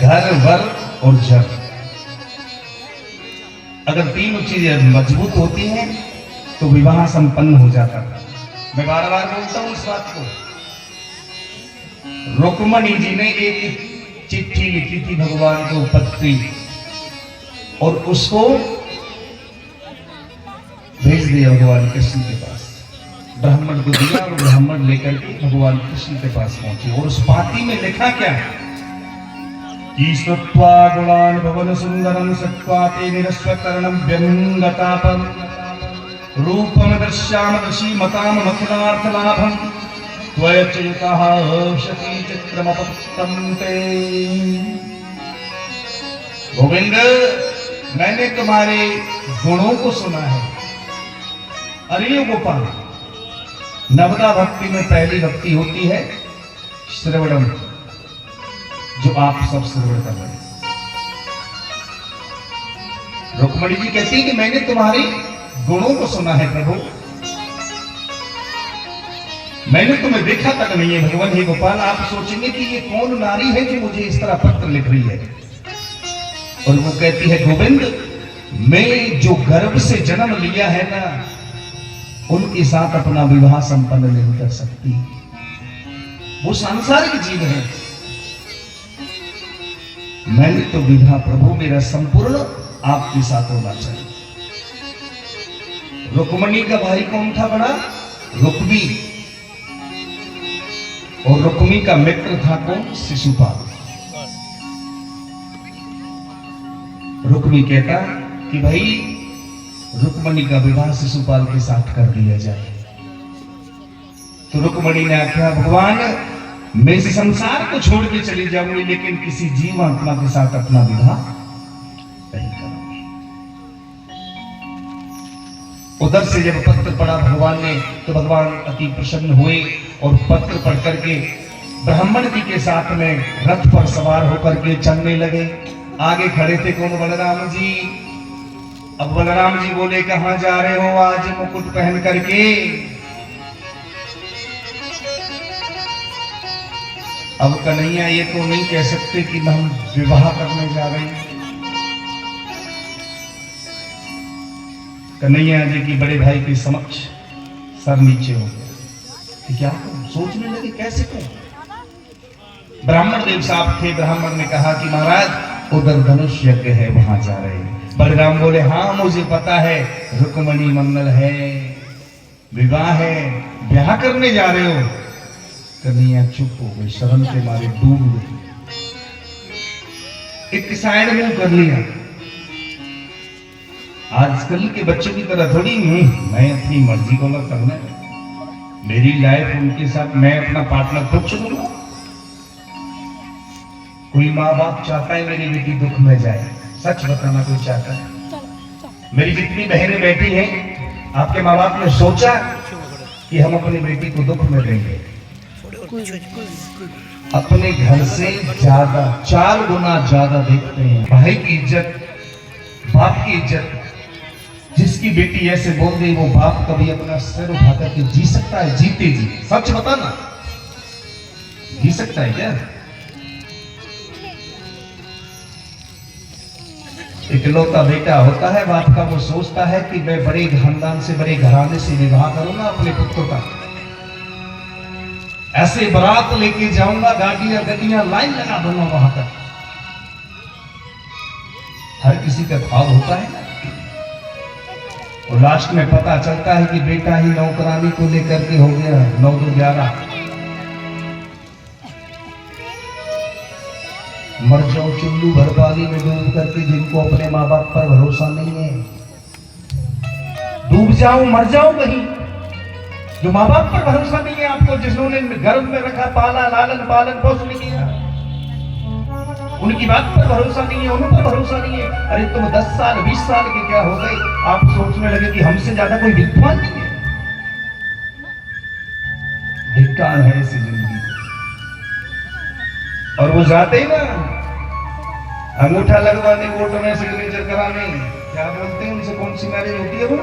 घर, वर और जर, अगर तीनों चीजें मजबूत होती हैं तो विवाह संपन्न हो जाता था। मैं बार बार बोलता हूं इस बात को। रुक्मणी जी ने एक चिट्ठी लिखी थी भगवान को, पत्री, और उसको भेज दिया भगवान कृष्ण के पास। ब्राह्मण को दिया और ब्राह्मण लेकर के भगवान कृष्ण के पास पहुंचे। और उस पाती में लिखा क्या है कि सत्वा गुणान भवन सुंदरम सत्वा ते निरस्वतरणम व्यंगतापम रूपम दृश्याम दृशी मताम मथुनार्थ लाभम त्वयच्युतः शती चित्रमपत्तम ते। गोविंद, मैंने तुम्हारे गुणों को सुना है। अरे गोपाल, नवदा भक्ति में पहली भक्ति होती है श्रवणम, जो आप सब श्रवण कर रहे हैं। रुक्मणी जी कहती है कि मैंने तुम्हारे गुणों को सुना है प्रभु, मैंने तुम्हें देखा तक नहीं है। भगवान हे गोपाल, आप सोचेंगे कि ये कौन नारी है जो मुझे इस तरह पत्र लिख रही है। और वो कहती है गोविंद, मैं जो गर्भ से जन्म लिया है ना, उनके साथ अपना विवाह संपन्न नहीं कर सकती। वो सांसारिक जीव है। मैंने तो विवाह प्रभु मेरा संपूर्ण आपके साथ होना चाहिए। रुक्मणी का भाई कौन था बड़ा? रुक्मी। और रुक्मी का मित्र था कौन? शिशुपाल। रुक्मी कहता कि भाई रुक्मणी का विवाह शिशुपाल के साथ कर दिया जाए। तो रुक्मणी ने आख्या भगवान, मैं इस संसार को छोड़ के चली जाऊंगी, लेकिन किसी जीवात्मा के साथ अपना विवाह नहीं करूंगी। उधर से जब पत्र पढ़ा भगवान ने, तो भगवान अति प्रसन्न हुए और पत्र पढ़ करके ब्राह्मण जी के साथ में रथ पर सवार होकर के चलने लगे। आगे खड़े थे कौन? बलराम जी। अब बलराम जी बोले, कहां जा रहे हो आज मुकुट पहन करके? अब कन्हैया ये तो नहीं कह सकते कि हम विवाह करने जा रहे हैं। कन्हैया जी की बड़े भाई के समक्ष सर नीचे हो गया कि क्या सोचने लगे कैसे करें। ब्राह्मण देव साहब थे। ब्राह्मण ने कहा कि महाराज उधर धनुष यज्ञ है, वहां जा रहे हैं। बलराम बोले, हाँ मुझे पता है, रुक्मणी मंगल है, विवाह है, ब्याह करने जा रहे हो। कन्हैया चुप हो गई, शर्म के मारे डूब गई, एक साइड में कर लिया। आजकल के बच्चों की तरह थोड़ी मैं अपनी मर्जी को न करना, मेरी लाइफ उनके साथ, मैं अपना पार्टनर खुद चुनूंगा। कोई माँ बाप चाहता है मेरी बेटी दुख में जाए? सच बताना, कोई चाहता है? मेरी जितनी बहनें बैठी हैं, आपके माँ बाप ने सोचा कि हम अपनी बेटी को दुख में देंगे? अपने घर से ज्यादा 4 गुना ज्यादा देखते हैं भाई की इज्जत, बाप की इज्जत। जिसकी बेटी ऐसे बोल गई, वो बाप कभी अपना सिर उठा करके जी सकता है? जीते जी सच बताना, जी सकता है क्या? इकलौता बेटा होता है बाप का, वो सोचता है कि मैं बड़े खानदान से, बड़े घराने से विवाह करूंगा अपने पुत्र का, ऐसे बारात लेके जाऊंगा, गाड़ियां गड्डियां लाइन लगा दूंगा वहां तक। हर किसी का ख्वाब होता है ना। और लास्ट में पता चलता है कि बेटा ही नौकरानी को लेकर के हो गया 9-2-11। मर जाओ चुल्लू भरपाली में डूब करके, जिनको अपने माँ बाप पर भरोसा नहीं है। डूब जाओ, मर जाओ कहीं, जो माँ बाप पर भरोसा नहीं है आपको, जिन्होंने गर्भ में रखा, पाला, लालन पालन पोषण किया, उनकी बात पर भरोसा नहीं है, उन पर भरोसा नहीं है। अरे तुम 10 साल 20 साल के क्या हो गए, आप सोचने लगे कि हमसे ज्यादा कोई विद्वान नहीं है। धिक्कार है ऐसी जिंदगी। और वो जाते ही ना अंगूठा लगवाने, वोट में सिग्नेचर कराने, क्या बोलते हैं उनसे, कौन सी मैरिज होती है वो?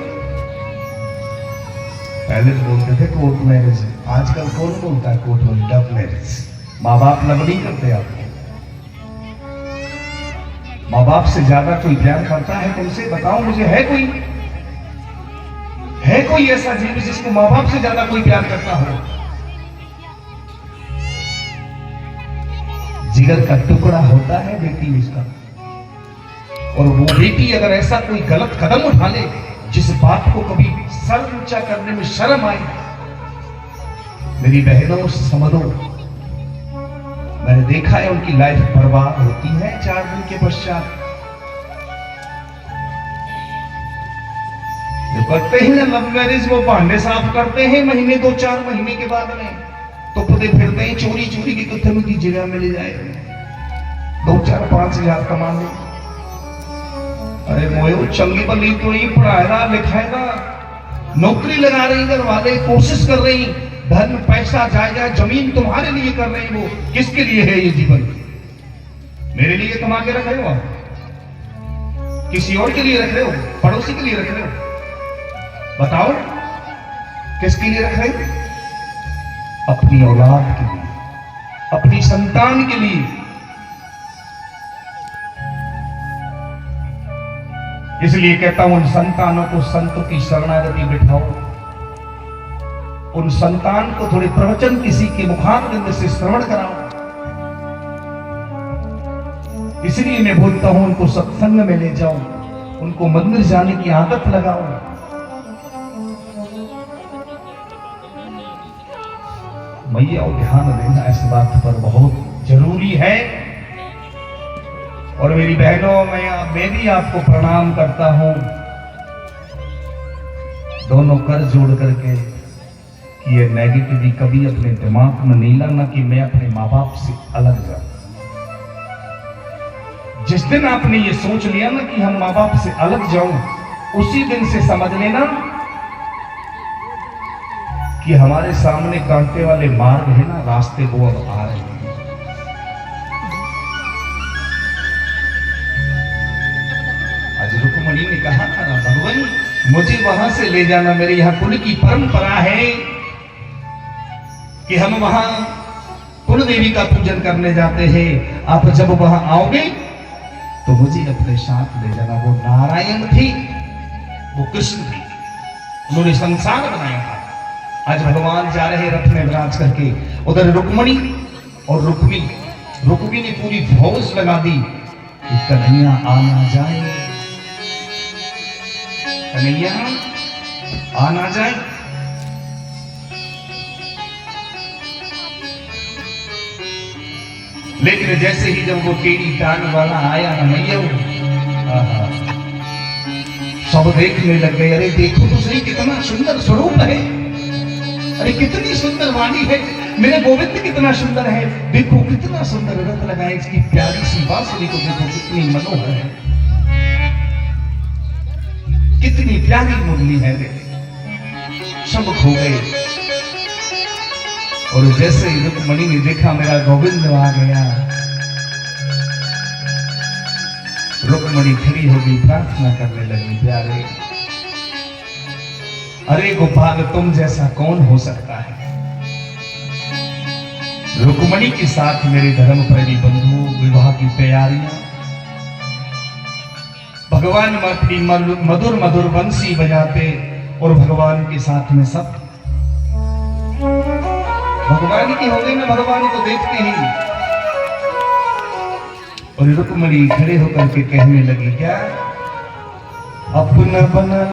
पहले तो बोलते थे कोर्ट मैरिज, आजकल कौन बोलता है कोर्ट मैरिज? Love marriage. माँ बाप लव नहीं करते आपको, माँ बाप से ज्यादा कोई प्यार करता है तुमसे? बताओ मुझे, है कोई ऐसा जीव जिसको माँ बाप से ज्यादा कोई प्यार करता हो? जिगर का टुकड़ा होता है बेटी उसका, और वो बेटी अगर ऐसा कोई गलत कदम उठा ले जिस बात को कभी सर ऊंचा करने में शर्म आई, मेरी बहनों समझो, मैंने देखा है उनकी लाइफ बर्बाद होती है 4 दिन के पश्चात। जो करते हैं ना लव मैरिज, वो भांडे साफ करते हैं महीने 2-4 महीने के बाद में, तो खुदे फिरते हैं चोरी चोरी की कुत्थम की जगह मिल जाए 2-4-5 हजार कमा ले। अरे मोयो चंगी बली तो ही पढ़ाएगा लिखाएगा, नौकरी लगा रही घर वाले, कोशिश कर रही, धन पैसा जायजा जमीन तुम्हारे लिए कर रहे हैं। वो किसके लिए है ये जीवन? मेरे लिए कमा के रख रहे हो आप? किसी और के लिए रख रहे हो? पड़ोसी के लिए रख रहे हो? बताओ किसके लिए रख रहे हो? अपनी औलाद के लिए, अपनी संतान के लिए। इसलिए कहता हूं उन संतानों को संतों की शरणागति बिठाओ, उन संतान को थोड़े प्रवचन किसी के मुखारबिंद से श्रवण कराओ। इसलिए मैं बोलता हूं उनको सत्संग में ले जाओ, उनको मंदिर जाने की आदत लगाओ। मैया ध्यान देना इस बात पर बहुत जरूरी है। और मेरी बहनों, मैं भी आपको प्रणाम करता हूं, दोनों कर जोड़ करके कि ये नेगेटिविटी कभी अपने दिमाग में नहीं लाना कि मैं अपने माँ बाप से अलग जाऊं। जिस दिन आपने ये सोच लिया ना कि हम माँ बाप से अलग जाऊं, उसी दिन से समझ लेना कि हमारे सामने कांटे वाले मार्ग है ना, रास्ते वो अब आ रहे हैं। आज रुक्मणी ने कहा था ना, भगवान मुझे वहां से ले जाना, मेरे यहाँ कुल की परंपरा है कि हम वहां कुल देवी का पूजन करने जाते हैं। आप जब वहां आओगे तो मुझे अपने साथ ले जाना। वो नारायण थी, वो कृष्ण थी, उन्होंने संसार बनाया था। आज भगवान जा रहे रथ में विराज करके, उधर रुक्मणी और रुक्मी ने पूरी फौज लगा दी कि कन्हैया आना जाए, कन्हैया आना जाए। लेकिन जैसे ही जब वो टेढ़ी टांग वाला आया ना मैया, सब देखने लग गए, अरे देखो तो सही कितना सुंदर स्वरूप है, अरे कितनी सुंदर वाणी है, मेरे गोविंद कितना सुंदर है, देखो कितना सुंदर रथ लगा है, इसकी प्यारी सी बांसुरी को देखो कितनी मनोहर है, कितनी प्यारी मुरली है। सब खो गए। और जैसे ही रुक्मणी ने देखा मेरा गोविंद आ गया, रुक्मणी खड़ी होगी, प्रार्थना करने लगी, प्यारे अरे गोपाल तुम जैसा कौन हो सकता है। रुक्मणी के साथ मेरे धर्म प्रेमी बंधु विवाह की तैयारियां, भगवान अपनी मधुर मधुर बंसी बजाते और भगवान के साथ में सब भगवान की हो गई ना, भगवान को देखते ही। और रुक्मणी खड़े होकर के कहने लगी, क्या अपना बना